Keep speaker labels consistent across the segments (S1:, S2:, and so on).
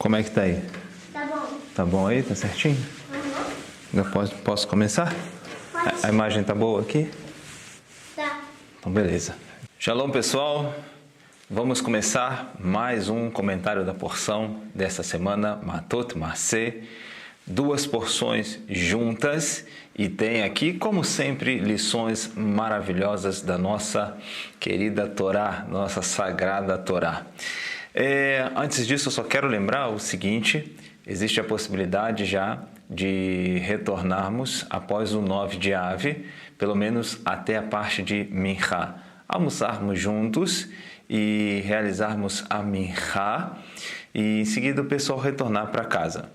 S1: Como é que tá aí?
S2: Tá bom.
S1: Tá bom aí? Tá certinho? Eu posso começar?
S2: Pode.
S1: A imagem tá boa aqui?
S2: Tá.
S1: Então, beleza. Shalom, pessoal. Vamos começar mais um comentário da porção dessa semana, Matot Maseh. 2 porções juntas e tem aqui, como sempre, lições maravilhosas da nossa querida Torá, nossa sagrada Torá. Antes disso, eu só quero lembrar o seguinte: existe a possibilidade já de retornarmos após o 9 de Ave, pelo menos até a parte de Minchá, almoçarmos juntos e realizarmos a Minchá e em seguida o pessoal retornar para casa.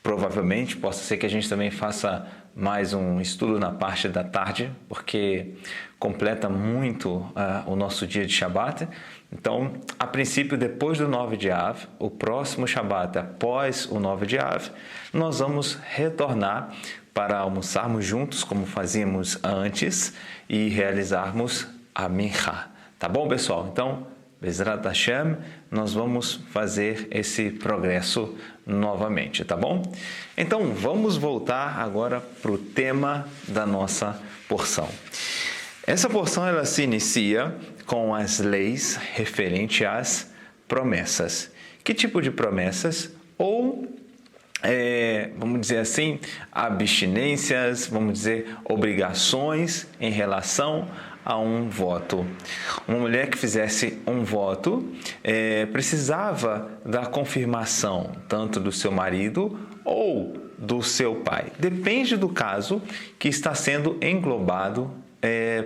S1: Provavelmente possa ser que a gente também faça mais um estudo na parte da tarde, porque completa muito o nosso dia de Shabat. Então, a princípio, depois do 9 de Av, o próximo Shabat após o 9 de Av, nós vamos retornar para almoçarmos juntos, como fazíamos antes, e realizarmos a Minchá. Tá bom, pessoal? Então, Bezrat Hashem, nós vamos fazer esse progresso novamente, tá bom? Então, vamos voltar agora para o tema da nossa porção. Essa porção ela se inicia com as leis referente às promessas. Que tipo de promessas? Ou, vamos dizer assim, abstinências, vamos dizer, obrigações em relação a um voto. Uma mulher que fizesse um voto precisava da confirmação tanto do seu marido ou do seu pai. Depende do caso que está sendo englobado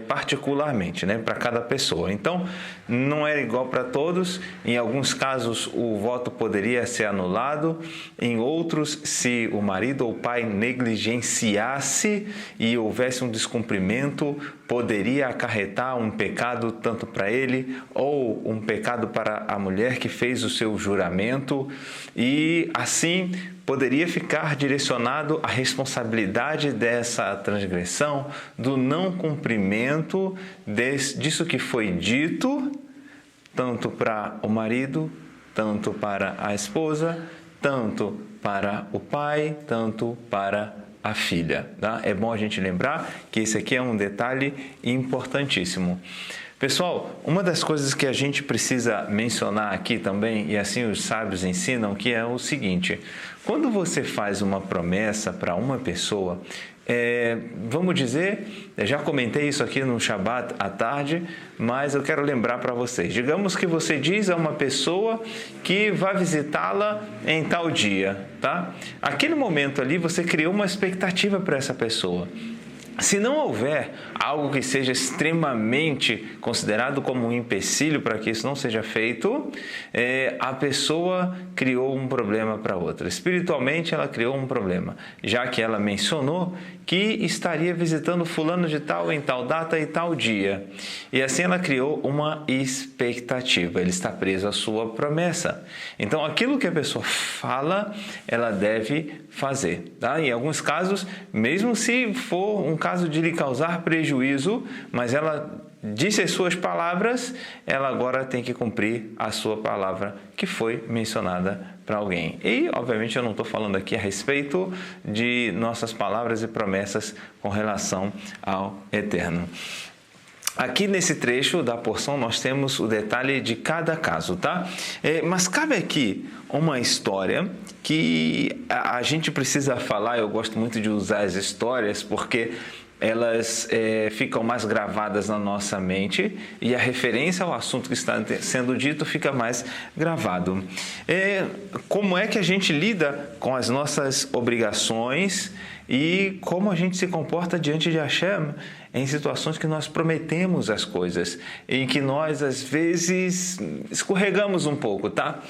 S1: particularmente, para cada pessoa. Então, não era igual para todos. Em alguns casos, o voto poderia ser anulado. Em outros, se o marido ou o pai negligenciasse e houvesse um descumprimento, poderia acarretar um pecado tanto para ele ou um pecado para a mulher que fez o seu juramento. E assim poderia ficar direcionado a responsabilidade dessa transgressão, do não cumprimento disso que foi dito, tanto para o marido, tanto para a esposa, tanto para o pai, tanto para a filha. Tá? É bom a gente lembrar que esse aqui é um detalhe importantíssimo. Pessoal, uma das coisas que a gente precisa mencionar aqui também, e assim os sábios ensinam, que é o seguinte: quando você faz uma promessa para uma pessoa, vamos dizer, eu já comentei isso aqui no Shabat à tarde, mas eu quero lembrar para vocês. Digamos que você diz a uma pessoa que vai visitá-la em tal dia, tá? Aquele momento ali você criou uma expectativa para essa pessoa. Se não houver algo que seja extremamente considerado como um empecilho para que isso não seja feito, a pessoa criou um problema para outra. Espiritualmente, ela criou um problema, já que ela mencionou que estaria visitando fulano de tal em tal data e tal dia. E assim ela criou uma expectativa. Ele está preso à sua promessa. Então, aquilo que a pessoa fala, ela deve fazer. Tá? Em alguns casos, mesmo se for um caso de lhe causar prejuízo, mas ela disse as suas palavras, ela agora tem que cumprir a sua palavra que foi mencionada para alguém. E, obviamente, eu não estou falando aqui a respeito de nossas palavras e promessas com relação ao Eterno. Aqui nesse trecho da porção nós temos o detalhe de cada caso, tá? Mas cabe aqui uma história que a gente precisa falar. Eu gosto muito de usar as histórias porque elas ficam mais gravadas na nossa mente e a referência ao assunto que está sendo dito fica mais gravado. Como é que a gente lida com as nossas obrigações e como a gente se comporta diante de Hashem em situações que nós prometemos as coisas, em que nós, às vezes, escorregamos um pouco, tá?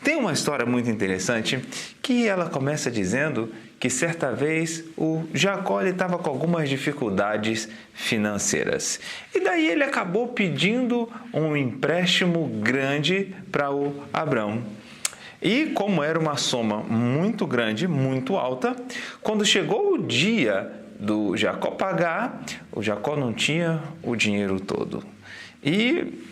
S1: Tem uma história muito interessante que ela começa dizendo que certa vez o Jacó estava com algumas dificuldades financeiras. E daí ele acabou pedindo um empréstimo grande para o Abrão. E como era uma soma muito grande, muito alta, quando chegou o dia do Jacó pagar, o Jacó não tinha o dinheiro todo. E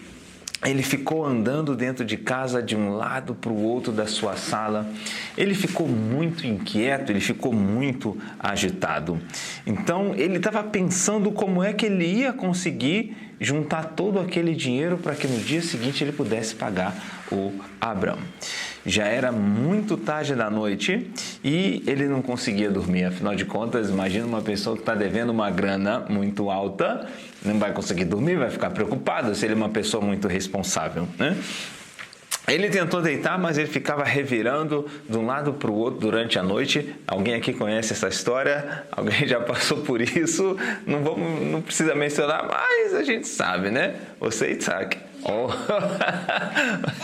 S1: Ele ficou andando dentro de casa de um lado para o outro da sua sala. Ele ficou muito inquieto, ele ficou muito agitado. Então, ele estava pensando como é que ele ia conseguir juntar todo aquele dinheiro para que no dia seguinte ele pudesse pagar o Abrão. Já era muito tarde da noite e ele não conseguia dormir. Afinal de contas, imagina uma pessoa que está devendo uma grana muito alta, não vai conseguir dormir, vai ficar preocupado se ele é uma pessoa muito responsável, né? Ele tentou deitar, mas ele ficava revirando de um lado para o outro durante a noite. Alguém aqui conhece essa história? Alguém já passou por isso? Não precisa mencionar, mas a gente sabe, né? Você, Isaac.
S2: Oh.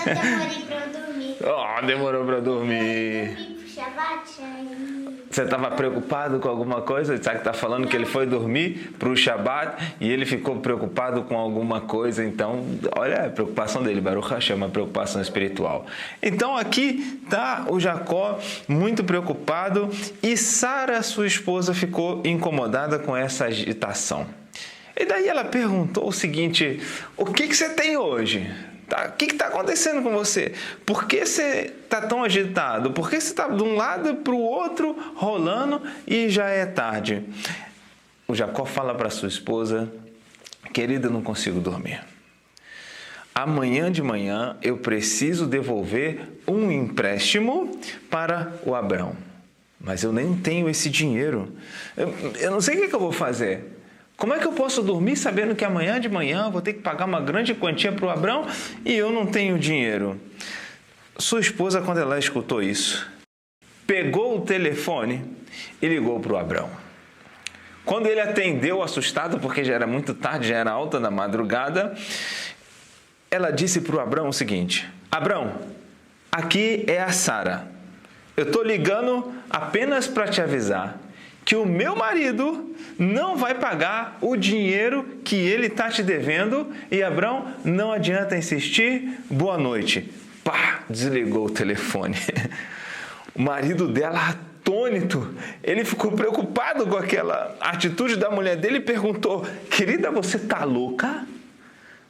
S2: Eu demorei para dormir.
S1: Demorou para dormir.
S2: Eu dormi pro Shabbat, aí...
S1: Você estava preocupado com alguma coisa? O Isaac está falando que ele foi dormir para o Shabat e ele ficou preocupado com alguma coisa. Então, olha a preocupação dele, Baruch Hashem, uma preocupação espiritual. Então, aqui está o Jacó muito preocupado e Sara, sua esposa, ficou incomodada com essa agitação. E daí ela perguntou o seguinte: o que você tem hoje? O que está acontecendo com você? Por que você está tão agitado? Por que você está de um lado para o outro rolando e já é tarde? O Jacó fala para sua esposa: querida, eu não consigo dormir. Amanhã de manhã eu preciso devolver um empréstimo para o Abrão. Mas eu nem tenho esse dinheiro. Eu não sei o que eu vou fazer. Como é que eu posso dormir sabendo que amanhã de manhã eu vou ter que pagar uma grande quantia para o Abrão e eu não tenho dinheiro? Sua esposa, quando ela escutou isso, pegou o telefone e ligou para o Abrão. Quando ele atendeu, assustado, porque já era muito tarde, já era alta da madrugada, ela disse para o Abrão o seguinte: Abrão, aqui é a Sara. Eu estou ligando apenas para te avisar que o meu marido não vai pagar o dinheiro que ele está te devendo. E Abrão, não adianta insistir, boa noite. Pá, desligou o telefone. O marido dela, atônito, ele ficou preocupado com aquela atitude da mulher dele e perguntou: querida, você está louca?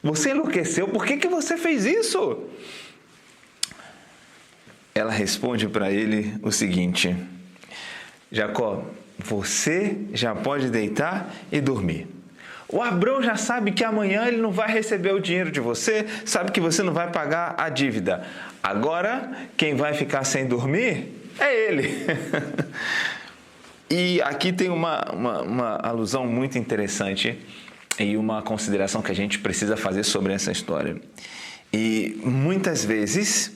S1: Você enlouqueceu? Por que você fez isso? Ela responde para ele o seguinte: Jacó, você já pode deitar e dormir. O Abrão já sabe que amanhã ele não vai receber o dinheiro de você, sabe que você não vai pagar a dívida. Agora, quem vai ficar sem dormir é ele. E aqui tem uma alusão muito interessante e uma consideração que a gente precisa fazer sobre essa história. E muitas vezes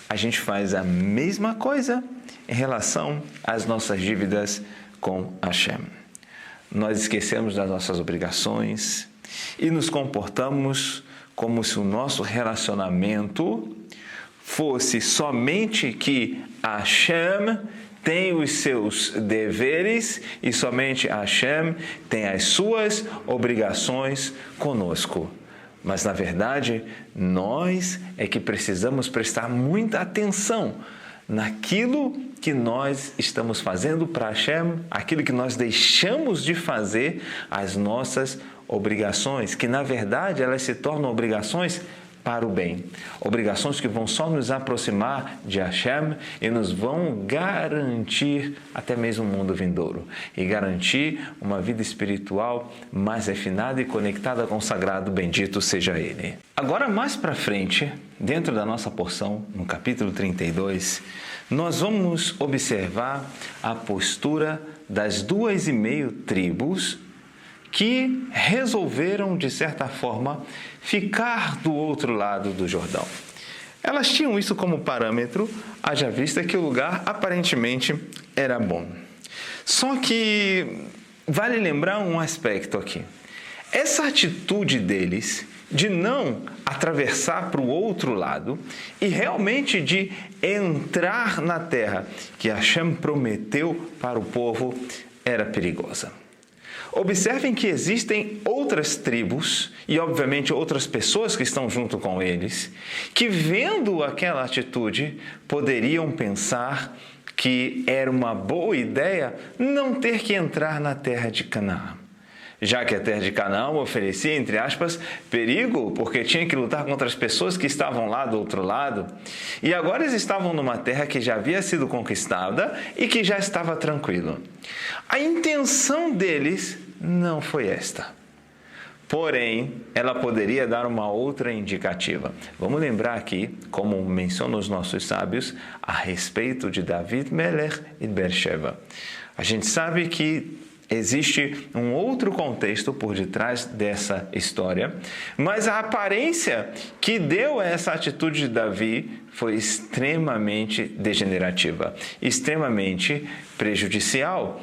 S1: a gente faz a mesma coisa em relação às nossas dívidas com Hashem. Nós esquecemos das nossas obrigações e nos comportamos como se o nosso relacionamento fosse somente que Hashem tem os seus deveres e somente Hashem tem as suas obrigações conosco. Mas, na verdade, nós é que precisamos prestar muita atenção naquilo que nós estamos fazendo para Hashem, aquilo que nós deixamos de fazer, as nossas obrigações, que na verdade elas se tornam obrigações para o bem. Obrigações que vão só nos aproximar de Hashem e nos vão garantir até mesmo o mundo vindouro. E garantir uma vida espiritual mais refinada e conectada com o sagrado, bendito seja Ele. Agora, mais para frente, dentro da nossa porção, no capítulo 32, nós vamos observar a postura das 2,5 tribos que resolveram, de certa forma, ficar do outro lado do Jordão. Elas tinham isso como parâmetro, haja vista que o lugar aparentemente era bom. Só que vale lembrar um aspecto aqui. Essa atitude deles de não atravessar para o outro lado e realmente de entrar na terra que Hashem prometeu para o povo era perigosa. Observem que existem outras tribos e, obviamente, outras pessoas que estão junto com eles, que, vendo aquela atitude, poderiam pensar que era uma boa ideia não ter que entrar na terra de Canaã. já que a terra de Canaã oferecia, entre aspas, perigo, porque tinha que lutar contra as pessoas que estavam lá do outro lado. E agora eles estavam numa terra que já havia sido conquistada e que já estava tranquilo. A intenção deles não foi esta. Porém, ela poderia dar uma outra indicativa. Vamos lembrar aqui, como mencionam os nossos sábios, a respeito de David Melech e Beersheba. A gente sabe que existe um outro contexto por detrás dessa história, mas a aparência que deu a essa atitude de Davi foi extremamente degenerativa, extremamente prejudicial.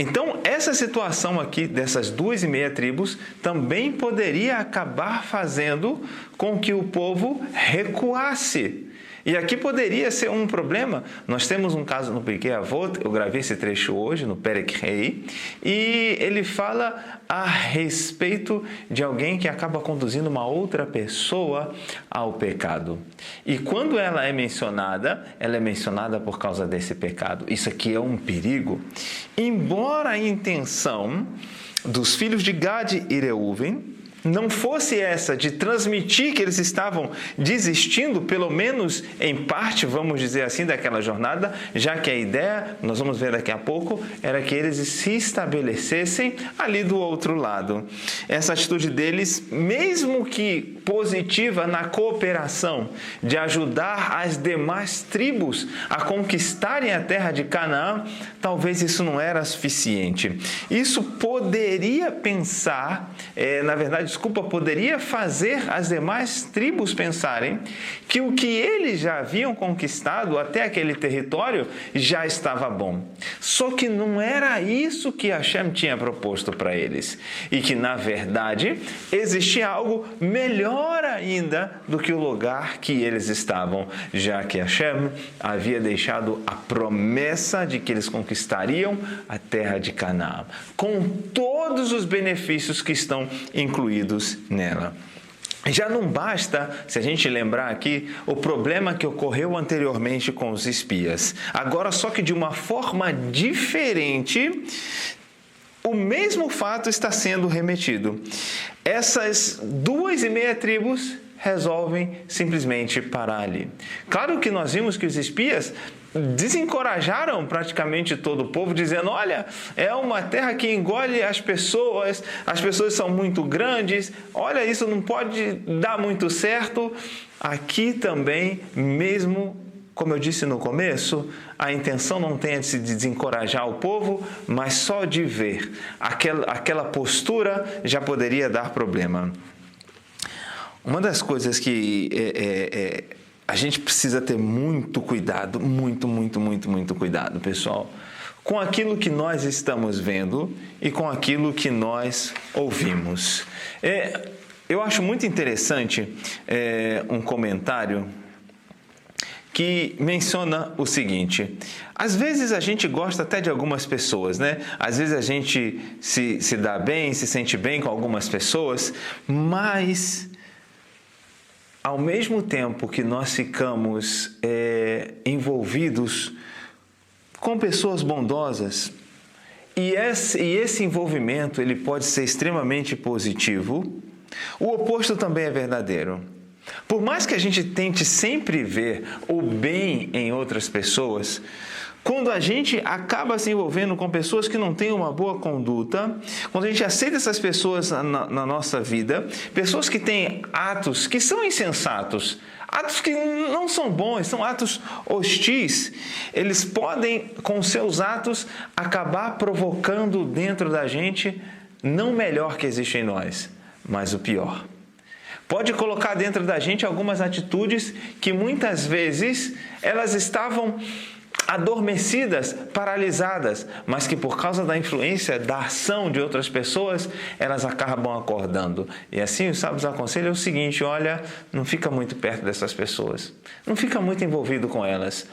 S1: Então, essa situação aqui dessas 2,5 tribos também poderia acabar fazendo com que o povo recuasse. E aqui poderia ser um problema. Nós temos um caso no Pirkei Avot, eu gravei esse trecho hoje no Perek Rei, e ele fala a respeito de alguém que acaba conduzindo uma outra pessoa ao pecado. E quando ela é mencionada por causa desse pecado. Isso aqui é um perigo. Embora a intenção dos filhos de Gad e Reuven não fosse essa de transmitir que eles estavam desistindo, pelo menos em parte, vamos dizer assim, daquela jornada, já que a ideia, nós vamos ver daqui a pouco, era que eles se estabelecessem ali do outro lado. Essa atitude deles, mesmo que positiva na cooperação, de ajudar as demais tribos a conquistarem a terra de Canaã, talvez isso não era suficiente. Isso poderia poderia fazer as demais tribos pensarem que o que eles já haviam conquistado até aquele território já estava bom. Só que não era isso que Hashem tinha proposto para eles. E que, na verdade, existia algo melhor ainda do que o lugar que eles estavam, já que Hashem havia deixado a promessa de que eles conquistariam a terra de Canaã, com todos os benefícios que estão incluídos nela. Já não basta, se a gente lembrar aqui, o problema que ocorreu anteriormente com os espias. Agora, só que de uma forma diferente, o mesmo fato está sendo remetido. Essas 2,5 tribos resolvem simplesmente parar ali. Claro que nós vimos que os espias desencorajaram praticamente todo o povo, dizendo: olha, é uma terra que engole as pessoas são muito grandes, olha, isso não pode dar muito certo. Aqui também, mesmo como eu disse no começo, a intenção não tem de desencorajar o povo, mas só de ver aquela postura já poderia dar problema. Uma das coisas que a gente precisa ter muito cuidado, muito cuidado, pessoal, com aquilo que nós estamos vendo e com aquilo que nós ouvimos. Eu acho muito interessante um comentário que menciona o seguinte: às vezes a gente gosta até de algumas pessoas, né? Às vezes a gente se dá bem, se sente bem com algumas pessoas, mas ao mesmo tempo que nós ficamos envolvidos com pessoas bondosas, e esse envolvimento ele pode ser extremamente positivo, o oposto também é verdadeiro. Por mais que a gente tente sempre ver o bem em outras pessoas, quando a gente acaba se envolvendo com pessoas que não têm uma boa conduta, quando a gente aceita essas pessoas na nossa vida, pessoas que têm atos que são insensatos, atos que não são bons, são atos hostis, eles podem, com seus atos, acabar provocando dentro da gente não o melhor que existe em nós, mas o pior. Pode colocar dentro da gente algumas atitudes que muitas vezes elas estavam adormecidas, paralisadas, mas que por causa da influência, da ação de outras pessoas, elas acabam acordando. E assim os sábios aconselham o seguinte: olha, não fica muito perto dessas pessoas, não fica muito envolvido com elas,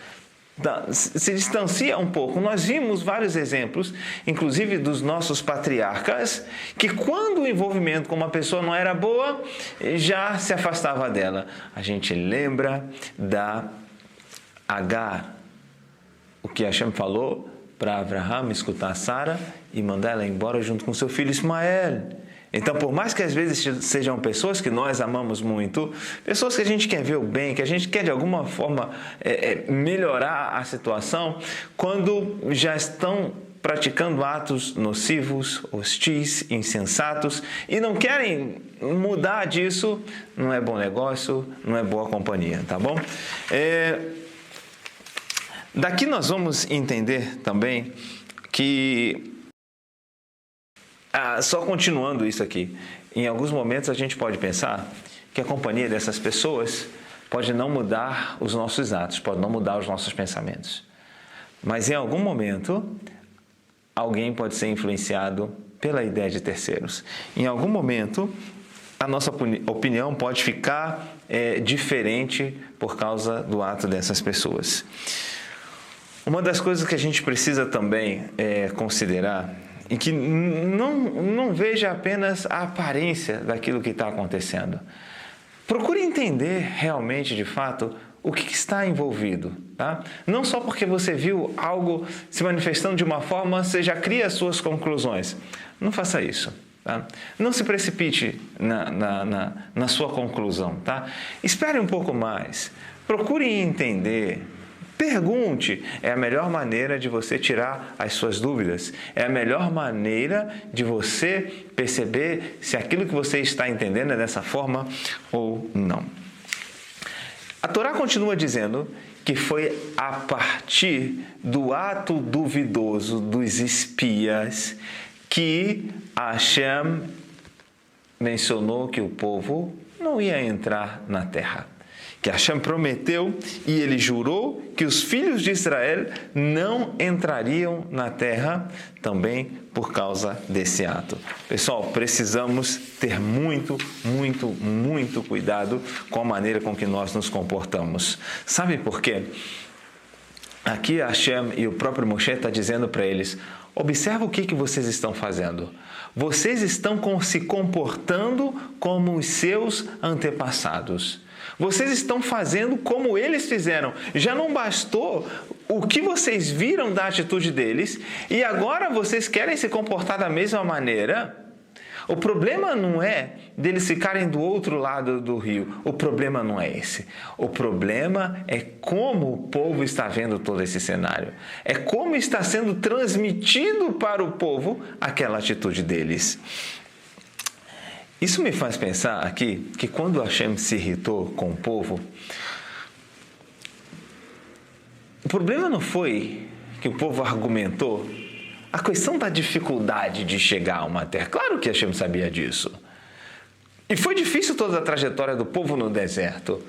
S1: se distancia um pouco. Nós vimos vários exemplos, inclusive dos nossos patriarcas, que quando o envolvimento com uma pessoa não era boa, já se afastava dela. A gente lembra da Agar, o que Hashem falou para Abraham escutar Sara e mandar ela embora junto com seu filho Ismael. Então, por mais que às vezes sejam pessoas que nós amamos muito, pessoas que a gente quer ver o bem, que a gente quer de alguma forma melhorar a situação, quando já estão praticando atos nocivos, hostis, insensatos e não querem mudar disso, não é bom negócio, não é boa companhia, tá bom? Daqui nós vamos entender também que, só continuando isso aqui, em alguns momentos a gente pode pensar que a companhia dessas pessoas pode não mudar os nossos atos, pode não mudar os nossos pensamentos. Mas em algum momento, alguém pode ser influenciado pela ideia de terceiros. Em algum momento, a nossa opinião pode ficar diferente por causa do ato dessas pessoas. Uma das coisas que a gente precisa também considerar e que não veja apenas a aparência daquilo que está acontecendo. Procure entender realmente, de fato, o que está envolvido. Tá? Não só porque você viu algo se manifestando de uma forma, você já cria as suas conclusões. Não faça isso. Tá? Não se precipite na sua conclusão. Tá? Espere um pouco mais. Procure entender. Pergunte, é a melhor maneira de você tirar as suas dúvidas, é a melhor maneira de você perceber se aquilo que você está entendendo é dessa forma ou não. A Torá continua dizendo que foi a partir do ato duvidoso dos espias que Hashem mencionou que o povo não ia entrar na terra. Que Hashem prometeu e ele jurou que os filhos de Israel não entrariam na terra também por causa desse ato. Pessoal, precisamos ter muito cuidado com a maneira com que nós nos comportamos. Sabe por quê? Aqui Hashem e o próprio Moshe está dizendo para eles: observa o que vocês estão fazendo. Vocês estão se comportando como os seus antepassados. Vocês estão fazendo como eles fizeram. Já não bastou o que vocês viram da atitude deles e agora vocês querem se comportar da mesma maneira? O problema não é deles ficarem do outro lado do rio. O problema não é esse. O problema é como o povo está vendo todo esse cenário. É como está sendo transmitido para o povo aquela atitude deles. Isso me faz pensar aqui que quando Hashem se irritou com o povo, o problema não foi que o povo argumentou a questão da dificuldade de chegar a uma terra. Claro que Hashem sabia disso. E foi difícil toda a trajetória do povo no deserto.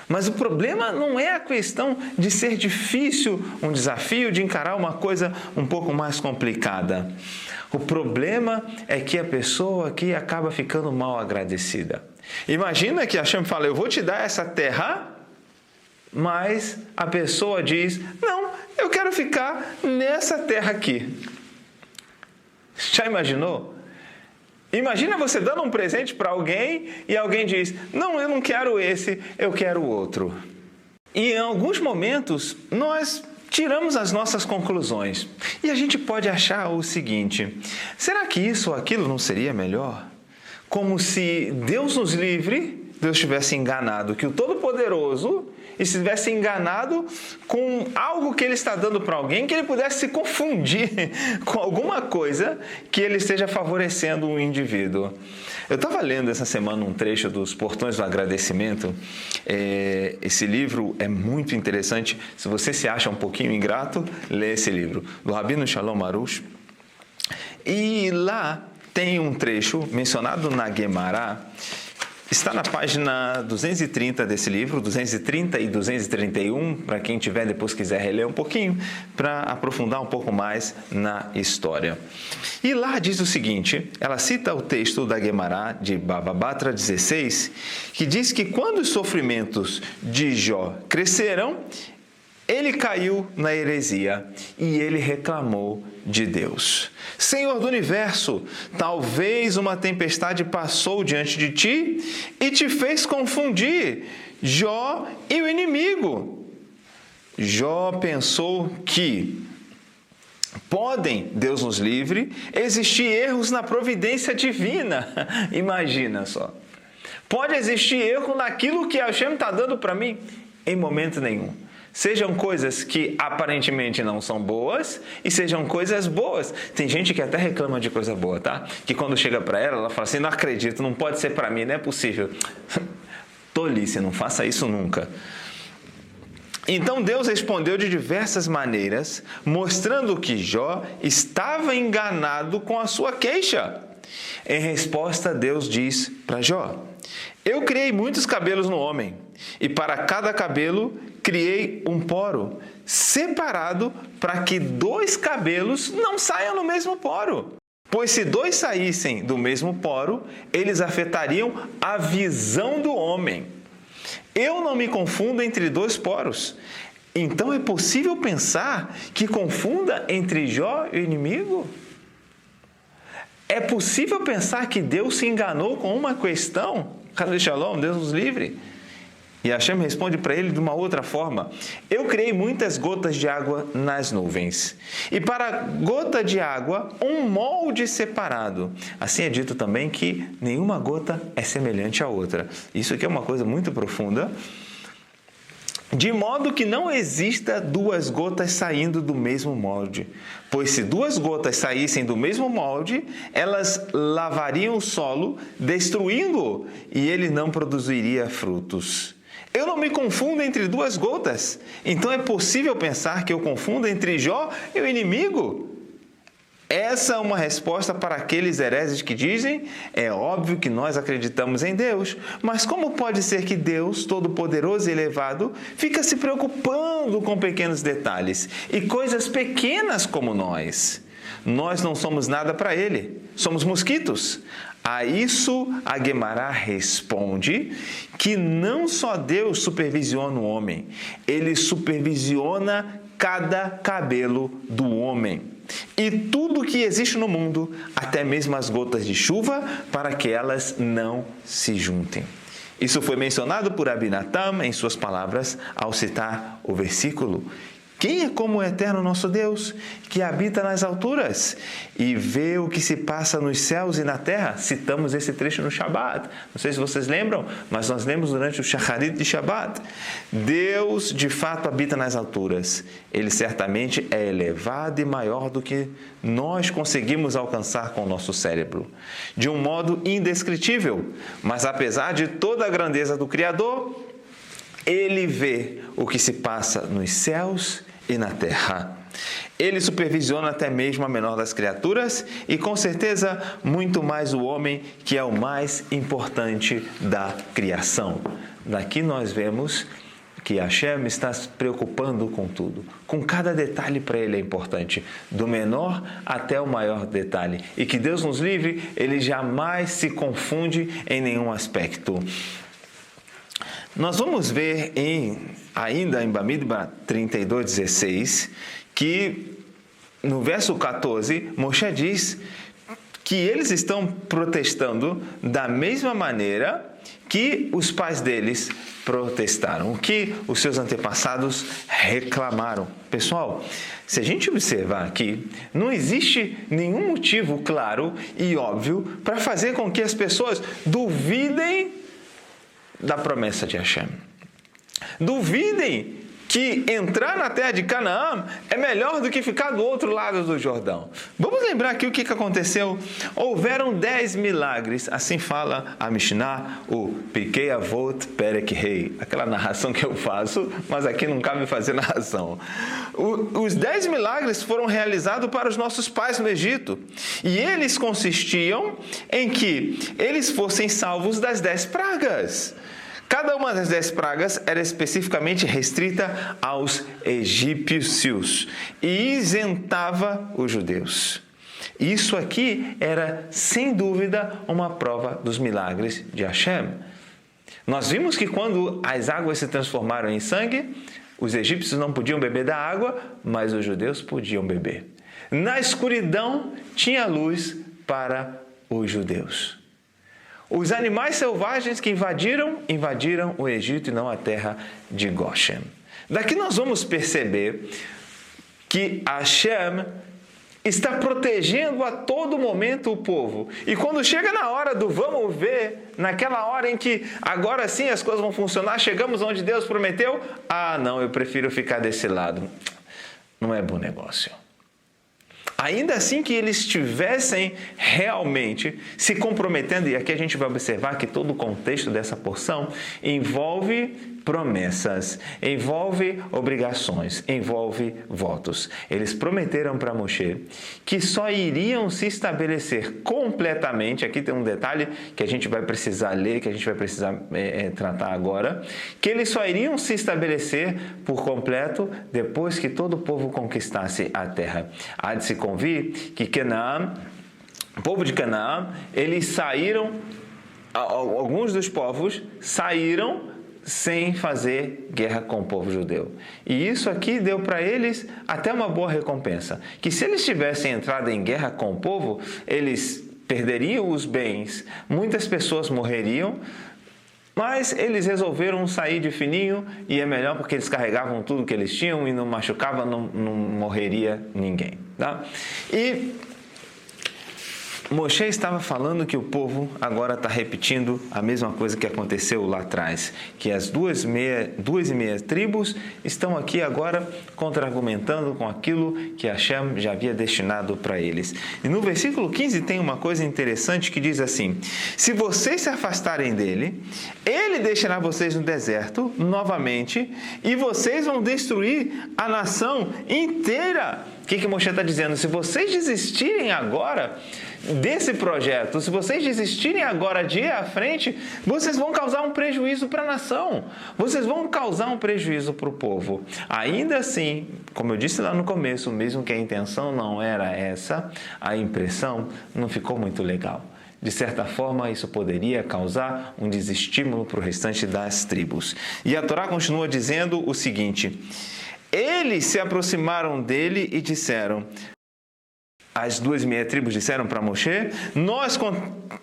S1: Mas o problema não é a questão de ser difícil, um desafio, de encarar uma coisa um pouco mais complicada. O problema é que a pessoa aqui acaba ficando mal agradecida. Imagina que Hashem fala: eu vou te dar essa terra, mas a pessoa diz: não, eu quero ficar nessa terra aqui. Já imaginou? Imagina você dando um presente para alguém e alguém diz: não, eu não quero esse, eu quero o outro. E em alguns momentos nós tiramos as nossas conclusões e a gente pode achar o seguinte: será que isso ou aquilo não seria melhor? Como se Deus nos livre, Deus tivesse enganado, que o Todo-Poderoso estivesse enganado com algo que ele está dando para alguém, que ele pudesse se confundir com alguma coisa que ele esteja favorecendo um indivíduo. Eu estava lendo essa semana um trecho dos Portões do Agradecimento. Esse livro é muito interessante. Se você se acha um pouquinho ingrato, lê esse livro, do Rabino Shalom Arush. E lá tem um trecho mencionado na Guemará. Está na página 230 desse livro, 230 e 231, para quem tiver depois quiser reler um pouquinho, para aprofundar um pouco mais na história. E lá diz o seguinte, ela cita o texto da Guemará de Baba Batra 16, que diz que quando os sofrimentos de Jó cresceram, ele caiu na heresia e ele reclamou de Deus. Senhor do universo, talvez uma tempestade passou diante de ti e te fez confundir Jó e o inimigo. Jó pensou que Podem, Deus nos livre, existir erros na providência divina. Imagina só. Pode existir erro naquilo que Hashem está dando para mim? Em momento nenhum. Sejam coisas que aparentemente não são boas e sejam coisas boas. Tem gente que até reclama de coisa boa, tá? Que quando chega para ela fala assim, não acredito, não pode ser para mim, não é possível. Tolice, não faça isso nunca. Então Deus respondeu de diversas maneiras, mostrando que Jó estava enganado com a sua queixa. Em resposta, Deus diz para Jó: eu criei muitos cabelos no homem, e para cada cabelo criei um poro, separado para que 2 cabelos não saiam no mesmo poro. Pois se 2 saíssem do mesmo poro, eles afetariam a visão do homem. Eu não me confundo entre 2 poros. Então é possível pensar que confunda entre Jó e o inimigo? É possível pensar que Deus se enganou com uma questão? Cadê Shalom? Deus nos livre. E Hashem responde para ele de uma outra forma: eu criei muitas gotas de água nas nuvens, e para gota de água um molde separado. Assim é dito também que nenhuma gota é semelhante à outra. Isso aqui é uma coisa muito profunda. De modo que não exista 2 gotas saindo do mesmo molde. Pois se 2 gotas saíssem do mesmo molde, elas lavariam o solo, destruindo-o, e ele não produziria frutos. Eu não me confundo entre 2 gotas. Então é possível pensar que eu confundo entre Jó e o inimigo? Essa é uma resposta para aqueles hereses que dizem: é óbvio que nós acreditamos em Deus, mas como pode ser que Deus, Todo-Poderoso e Elevado, fica se preocupando com pequenos detalhes e coisas pequenas como nós? Nós não somos nada para Ele, somos mosquitos. A isso a Guemará responde que não só Deus supervisiona o homem, Ele supervisiona cada cabelo do homem. E tudo que existe no mundo, até mesmo as gotas de chuva, para que elas não se juntem. Isso foi mencionado por Abinatam em suas palavras ao citar o versículo: quem é como o eterno nosso Deus, que habita nas alturas e vê o que se passa nos céus e na terra? Citamos esse trecho no Shabat. Não sei se vocês lembram, mas nós lemos durante o Shacharit de Shabat. Deus, de fato, habita nas alturas. Ele certamente é elevado e maior do que nós conseguimos alcançar com o nosso cérebro, de um modo indescritível. Mas apesar de toda a grandeza do Criador, Ele vê o que se passa nos céus e na terra. Ele supervisiona até mesmo a menor das criaturas e, com certeza, muito mais o homem, que é o mais importante da criação. Daqui nós vemos que Hashem está se preocupando com tudo. Com cada detalhe para ele é importante, do menor até o maior detalhe. E que Deus nos livre, ele jamais se confunde em nenhum aspecto. Nós vamos ver ainda em Bamidbar 32:16, que no verso 14, Moshe diz que eles estão protestando da mesma maneira que os pais deles protestaram, o que os seus antepassados reclamaram. Pessoal, se a gente observar aqui, não existe nenhum motivo claro e óbvio para fazer com que as pessoas duvidem da promessa de Hashem. Duvidem que entrar na terra de Canaã é melhor do que ficar do outro lado do Jordão. Vamos lembrar aqui o que aconteceu. Houveram 10 milagres, assim fala a Mishnah, o Pirkei Avot Perek Rei, aquela narração que eu faço, mas aqui não cabe fazer narração. Os 10 milagres foram realizados para os nossos pais no Egito, e eles consistiam em que eles fossem salvos das 10 pragas. Cada uma das 10 pragas era especificamente restrita aos egípcios e isentava os judeus. Isso aqui era, sem dúvida, uma prova dos milagres de Hashem. Nós vimos que quando as águas se transformaram em sangue, os egípcios não podiam beber da água, mas os judeus podiam beber. Na escuridão tinha luz para os judeus. Os animais selvagens que invadiram o Egito e não a terra de Goshen. Daqui nós vamos perceber que Hashem está protegendo a todo momento o povo. E quando chega na hora do vamos ver, naquela hora em que agora sim as coisas vão funcionar, chegamos onde Deus prometeu, não, eu prefiro ficar desse lado. Não é bom negócio. Ainda assim que eles estivessem realmente se comprometendo, e aqui a gente vai observar que todo o contexto dessa porção envolve promessas, envolve obrigações, envolve votos. Eles prometeram para Moshe que só iriam se estabelecer completamente, aqui tem um detalhe que a gente vai precisar ler, que a gente vai precisar tratar agora, que eles só iriam se estabelecer por completo depois que todo o povo conquistasse a terra. Há de se convir que Canaã, o povo de Canaã, eles saíram, alguns dos povos saíram sem fazer guerra com o povo judeu. E isso aqui deu para eles até uma boa recompensa. Que se eles tivessem entrado em guerra com o povo, eles perderiam os bens, muitas pessoas morreriam, mas eles resolveram sair de fininho, e é melhor porque eles carregavam tudo que eles tinham e não machucava, não morreria ninguém. Tá? E Moshe estava falando que o povo agora está repetindo a mesma coisa que aconteceu lá atrás, que as duas e meia tribos estão aqui agora contra-argumentando com aquilo que Hashem já havia destinado para eles. E no versículo 15 tem uma coisa interessante que diz assim: se vocês se afastarem dele, ele deixará vocês no deserto novamente e vocês vão destruir a nação inteira. O que Moshe está dizendo? Se vocês desistirem agora desse projeto, se vocês desistirem agora de ir à frente, vocês vão causar um prejuízo para a nação, vocês vão causar um prejuízo para o povo. Ainda assim, como eu disse lá no começo, mesmo que a intenção não era essa, a impressão não ficou muito legal. De certa forma, isso poderia causar um desestímulo para o restante das tribos. E a Torá continua dizendo o seguinte: eles se aproximaram dele e disseram, as duas e meia tribos disseram para Moshe, nós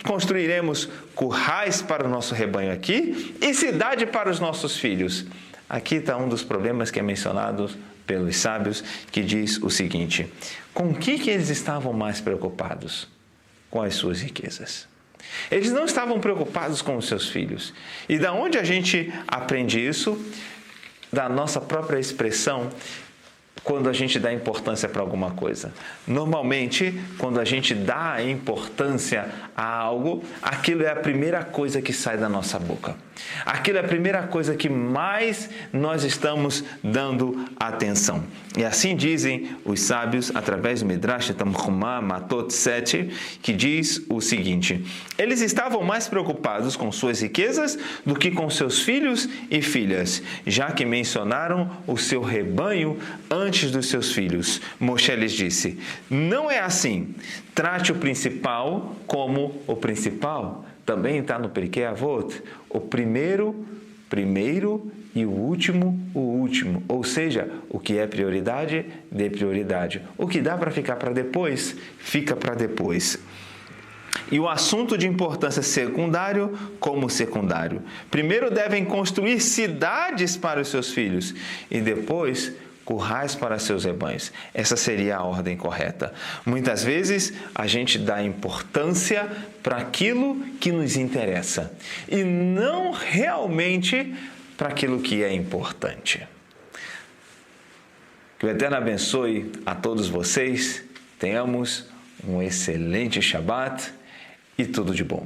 S1: construiremos currais para o nosso rebanho aqui e cidade para os nossos filhos. Aqui está um dos problemas que é mencionado pelos sábios, que diz o seguinte: com o que eles estavam mais preocupados? Com as suas riquezas. Eles não estavam preocupados com os seus filhos. E da onde a gente aprende isso? Da nossa própria expressão quando a gente dá importância para alguma coisa. Normalmente, quando a gente dá importância a algo, aquilo é a primeira coisa que sai da nossa boca. Aquilo é a primeira coisa que mais nós estamos dando atenção. E assim dizem os sábios, através do Midrash Tanhumá Matot 7, que diz o seguinte: eles estavam mais preocupados com suas riquezas do que com seus filhos e filhas, já que mencionaram o seu rebanho antes dos seus filhos. Moshe lhes disse: não é assim. Trate o principal como o principal. Também está no Pirkei Avot, o primeiro e o último. Ou seja, o que é prioridade, dê prioridade. O que dá para ficar para depois, fica para depois. E o assunto de importância secundário como secundário. Primeiro devem construir cidades para os seus filhos e depois currais para seus rebanhos. Essa seria a ordem correta. Muitas vezes a gente dá importância para aquilo que nos interessa e não realmente para aquilo que é importante. Que o Eterno abençoe a todos vocês. Tenhamos um excelente Shabat e tudo de bom.